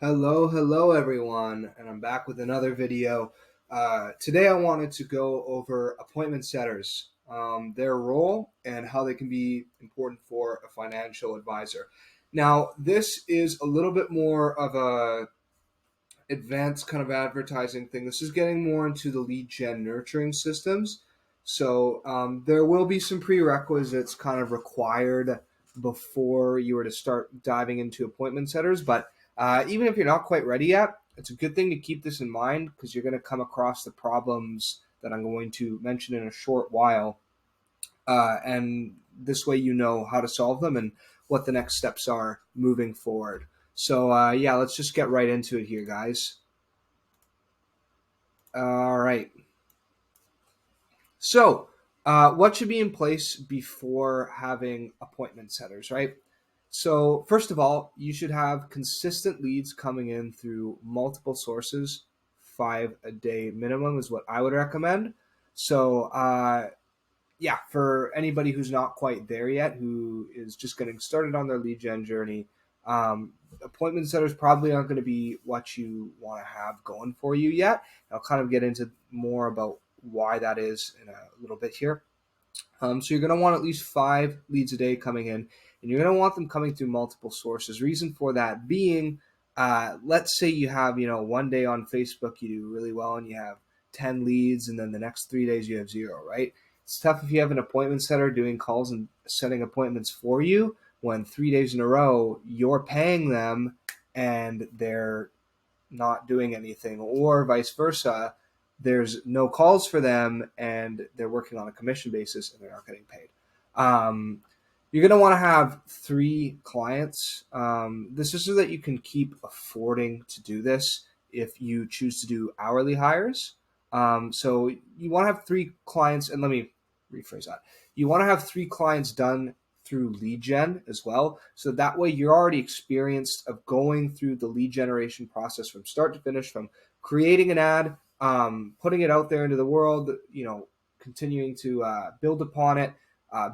Hello everyone, and I'm back with another video. Today I wanted to go over appointment setters, their role, and how they can be important for a financial advisor. Now, this is a little bit more of a advanced kind of advertising thing. This is getting more into the lead gen nurturing systems. So there will be some prerequisites kind of required before you were to start diving into appointment setters. But even if you're not quite ready yet, it's a good thing to keep this in mind because you're going to come across the problems that I'm going to mention in a short while. And this way you know how to solve them and what the next steps are moving forward. So yeah, let's just get right into it here, guys. All right. So, what should be in place before having appointment setters, right? So, first of all, you should have consistent leads coming in through multiple sources. 5 a day minimum is what I would recommend. So, yeah, for anybody who's not quite there yet, who is just getting started on their lead gen journey, appointment setters probably aren't going to be what you want to have going for you yet. I'll kind of get into more about why that is in a little bit here. So you're going to want at least 5 leads a day coming in, and you're going to want them coming through multiple sources. Reason for that being, let's say you have, one day on Facebook you do really well and you have 10 leads, and then the next 3 days you have 0, right? It's tough if you have an appointment setter doing calls and setting appointments for you when 3 days in a row you're paying them and they're not doing anything, or vice versa. There's no calls for them and they're working on a commission basis and they're not getting paid. You're going to want to have 3 clients. This is so that you can keep affording to do this if you choose to do hourly hires. So you want to have 3 clients, and let me rephrase that. You want to have 3 clients done through lead gen as well. So that way you're already experienced of going through the lead generation process from start to finish, from creating an ad, putting it out there into the world, continuing to build upon it,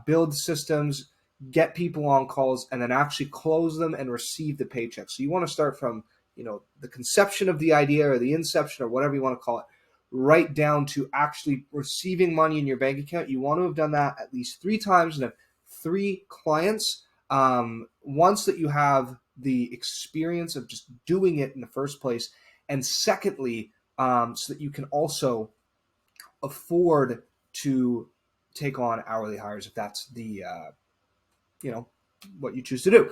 build systems, get people on calls, and then actually close them and receive the paycheck. So you want to start from, the conception of the idea or the inception or whatever you want to call it, right down to actually receiving money in your bank account. You want to have done that at least 3 times and have 3 clients. Once that you have the experience of just doing it in the first place, and secondly, so that you can also afford to take on hourly hires if that's the what you choose to do.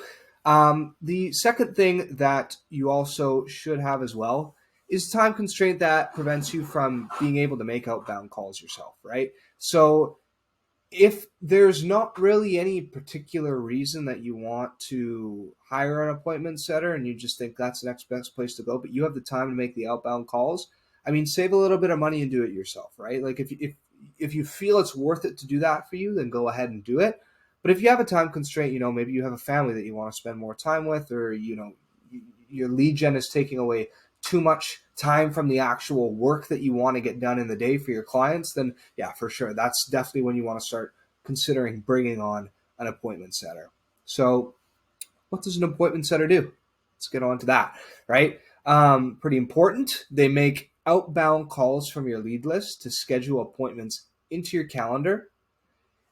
The second thing that you also should have as well is time constraint that prevents you from being able to make outbound calls yourself, right? So if there's not really any particular reason that you want to hire an appointment setter and you just think that's the next best place to go, but you have the time to make the outbound calls, I mean, save a little bit of money and do it yourself, right? Like if you feel it's worth it to do that for you, then go ahead and do it. But if you have a time constraint, maybe you have a family that you want to spend more time with, or your lead gen is taking away too much time from the actual work that you want to get done in the day for your clients, then yeah, for sure, that's definitely when you want to start considering bringing on an appointment setter. So what does an appointment setter do? Let's get on to that, right? Pretty important. They make outbound calls from your lead list to schedule appointments into your calendar,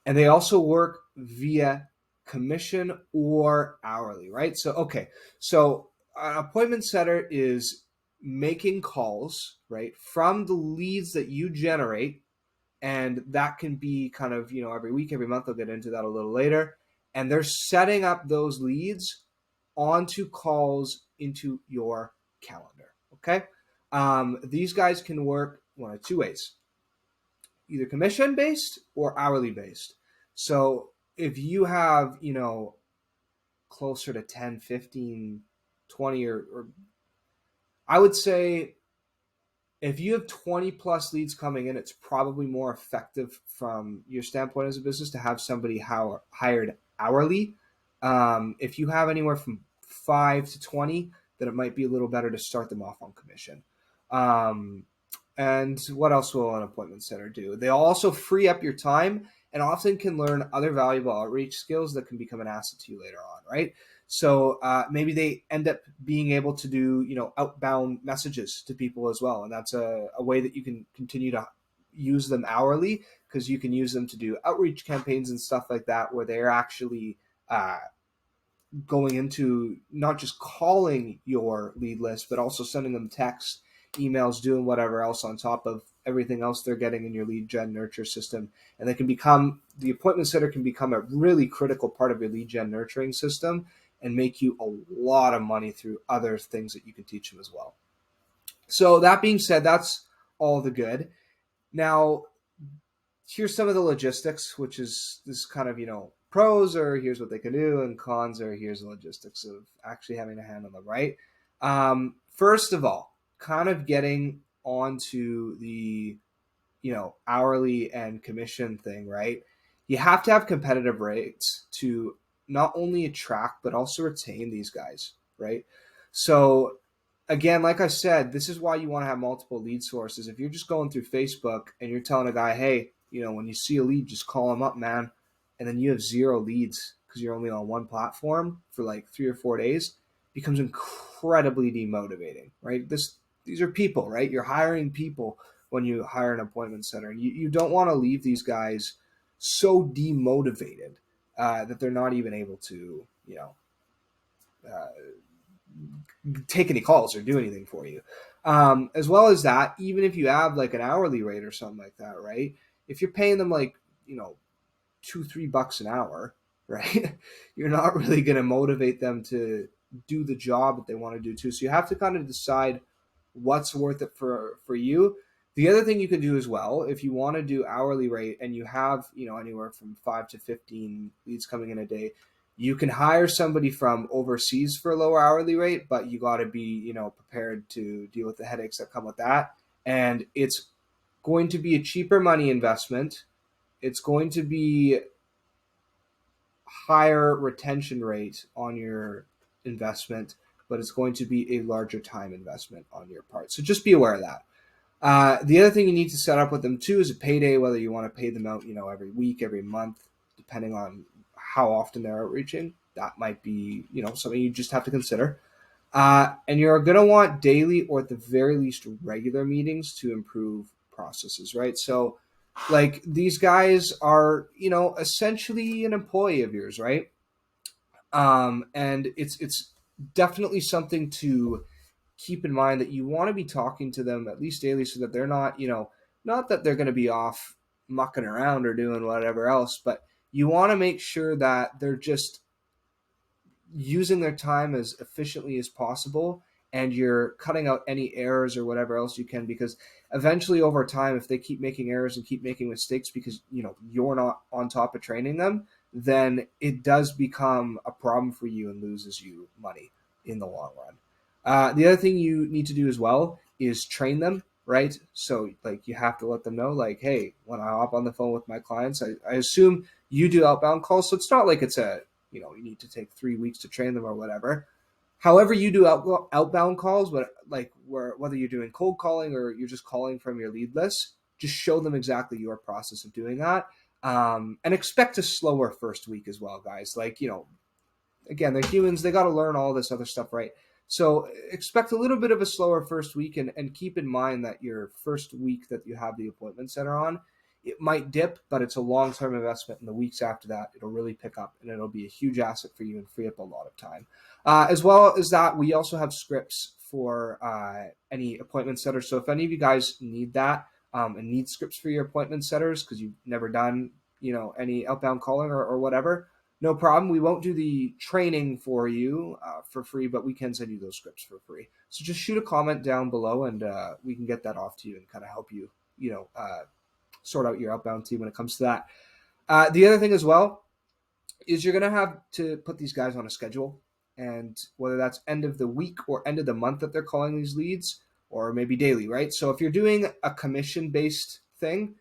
and they also work via commission or hourly, right? So an appointment setter is making calls, right, from the leads that you generate, and that can be kind of, every week, every month. I'll get into that a little later. And they're setting up those leads onto calls into your calendar, okay? These guys can work one of 2 ways, either commission based or hourly based. So if you have, closer to 10, 15, 20, or I would say if you have 20 plus leads coming in, it's probably more effective from your standpoint as a business to have somebody hired hourly. If you have anywhere from 5 to 20, then it might be a little better to start them off on commission. And what else will an appointment setter do? They'll also free up your time and often can learn other valuable outreach skills that can become an asset to you later on, right? So maybe they end up being able to do, outbound messages to people as well. And that's a way that you can continue to use them hourly, because you can use them to do outreach campaigns and stuff like that, where they're actually going into not just calling your lead list, but also sending them texts, emails, doing whatever else on top of everything else they're getting in your lead gen nurture system. And they can become, the appointment setter can become a really critical part of your lead gen nurturing system and make you a lot of money through other things that you can teach them as well. So that being said, that's all the good. Now, here's some of the logistics, which is this kind of, pros are here's what they can do, and cons are here's the logistics of actually having to handle them, right? First of all, kind of getting onto the, hourly and commission thing, right? You have to have competitive rates to not only attract, but also retain these guys, right? So again, like I said, this is why you want to have multiple lead sources. If you're just going through Facebook and you're telling a guy, hey, when you see a lead, just call him up, man, and then you have zero leads because you're only on one platform for like 3 or 4 days, becomes incredibly demotivating, right? These are people, right? You're hiring people when you hire an appointment center. You don't want to leave these guys so demotivated that they're not even able to, uh, take any calls or do anything for you. As well as that, even if you have like an hourly rate or something like that, right? If you're paying them like, $2-3 an hour, right? You're not really going to motivate them to do the job that they want to do too. So you have to kind of decide what's worth it for you. The other thing you can do as well, if you want to do hourly rate and you have, anywhere from 5 to 15 leads coming in a day, you can hire somebody from overseas for a lower hourly rate, but you got to be, prepared to deal with the headaches that come with that. And it's going to be a cheaper money investment. It's going to be higher retention rate on your investment, but it's going to be a larger time investment on your part. So just be aware of that. The other thing you need to set up with them too is a payday, whether you want to pay them out, every week, every month, depending on how often they're outreaching. That might be, something you just have to consider. And you're going to want daily or at the very least regular meetings to improve processes, right? So like these guys are, essentially an employee of yours, right? And it's definitely something to keep in mind, that you want to be talking to them at least daily so that they're not, not that they're going to be off mucking around or doing whatever else, but you want to make sure that they're just using their time as efficiently as possible, and you're cutting out any errors or whatever else you can, because eventually over time, if they keep making errors and keep making mistakes because you're not on top of training them, then it does become a problem for you and loses you money in the long run. The other thing you need to do as well is train them, right? So like you have to let them know, like, hey, when I hop on the phone with my clients, I assume you do outbound calls, so it's not like it's a, you need to take 3 weeks to train them or whatever. However, you do outbound calls, but like whether you're doing cold calling or you're just calling from your lead list, just show them exactly your process of doing that. And expect a slower first week as well, guys. Like, again, they're humans. They got to learn all this other stuff, right? So expect a little bit of a slower first week, and keep in mind that your first week that you have the appointment center on, it might dip, but it's a long-term investment. In the weeks after that, it'll really pick up, and it'll be a huge asset for you and free up a lot of time. As well as that, we also have scripts for any appointment setters. So if any of you guys need that and need scripts for your appointment setters because you've never done, any outbound calling or whatever, no problem. We won't do the training for you for free, but we can send you those scripts for free. So just shoot a comment down below, and we can get that off to you and kind of help you, sort out your outbound team when it comes to that. The other thing as well is you're going to have to put these guys on a schedule, and whether that's end of the week or end of the month that they're calling these leads, or maybe daily, right? So if you're doing a commission-based thing,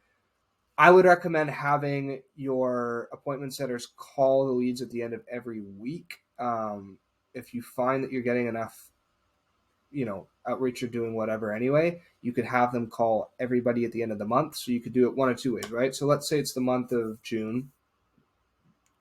I would recommend having your appointment setters call the leads at the end of every week. If you find that you're getting enough, outreach or doing whatever anyway, you could have them call everybody at the end of the month. So you could do it one of two ways, right? So let's say it's the month of June.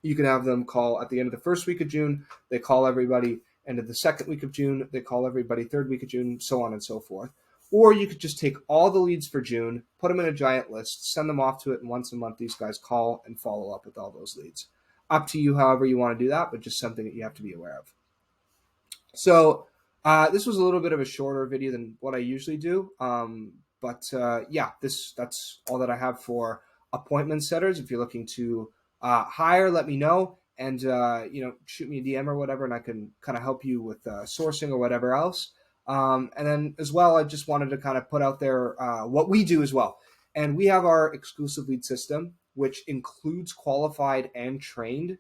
You can have them call at the end of the first week of June, they call everybody. End of the second week of June, they call everybody. Third week of June, so on and so forth. Or you could just take all the leads for June, put them in a giant list, send them off to it, and once a month these guys call and follow up with all those leads. Up to you however you want to do that, but just something that you have to be aware of. So this was a little bit of a shorter video than what I usually do. But that's all that I have for appointment setters. If you're looking to hire, let me know, and shoot me a DM or whatever, and I can kind of help you with sourcing or whatever else. And then as well, I just wanted to kind of put out there what we do as well. And we have our exclusive lead system, which includes qualified and trained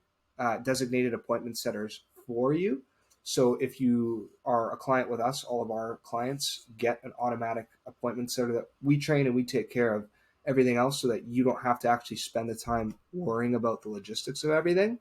designated appointment setters for you. So if you are a client with us, all of our clients get an automatic appointment setter that we train, and we take care of everything else so that you don't have to actually spend the time worrying about the logistics of everything.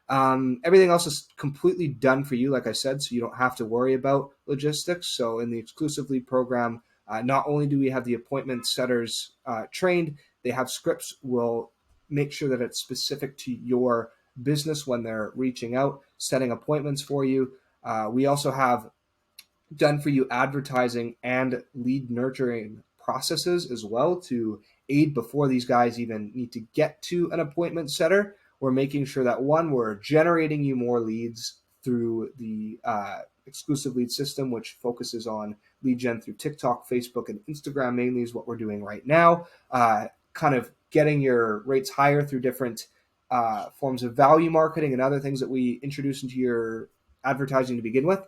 Everything else is completely done for you, like I said, so you don't have to worry about logistics. So in the exclusive lead program, not only do we have the appointment setters trained, they have scripts. We'll make sure that it's specific to your business when they're reaching out, setting appointments for you. We also have done for you advertising and lead nurturing processes as well to aid before these guys even need to get to an appointment setter. We're making sure that one, we're generating you more leads through the exclusive lead system, which focuses on lead gen through TikTok, Facebook, and Instagram mainly is what we're doing right now. Kind of getting your rates higher through different forms of value marketing and other things that we introduce into your advertising to begin with.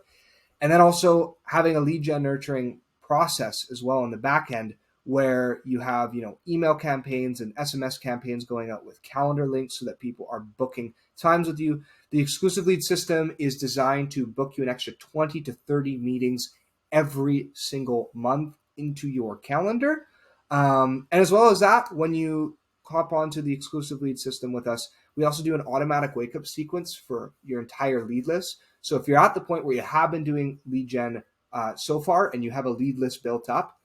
And then also having a lead gen nurturing process as well in the back end, where you have email campaigns and SMS campaigns going out with calendar links so that people are booking times with you. The exclusive lead system is designed to book you an extra 20 to 30 meetings every single month into your calendar. And as well as that, when you hop onto the exclusive lead system with us, we also do an automatic wake up sequence for your entire lead list. So if you're at the point where you have been doing lead gen so far and you have a lead list built up,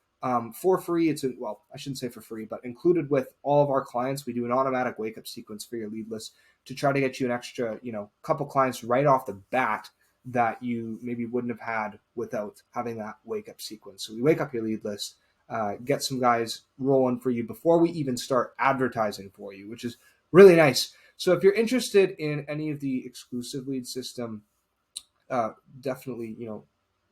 for free, I shouldn't say for free, but included with all of our clients, we do an automatic wake up sequence for your lead list to try to get you an extra, couple clients right off the bat that you maybe wouldn't have had without having that wake up sequence. So we wake up your lead list, get some guys rolling for you before we even start advertising for you, which is really nice. So if you're interested in any of the exclusive lead system, definitely,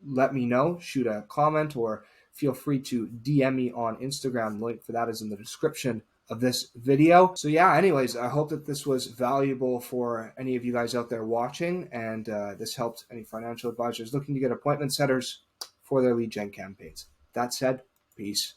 let me know, shoot a comment, or feel free to DM me on Instagram. The link for that is in the description of this video. So yeah, anyways, I hope that this was valuable for any of you guys out there watching, and this helped any financial advisors looking to get appointment setters for their lead gen campaigns. That said, peace.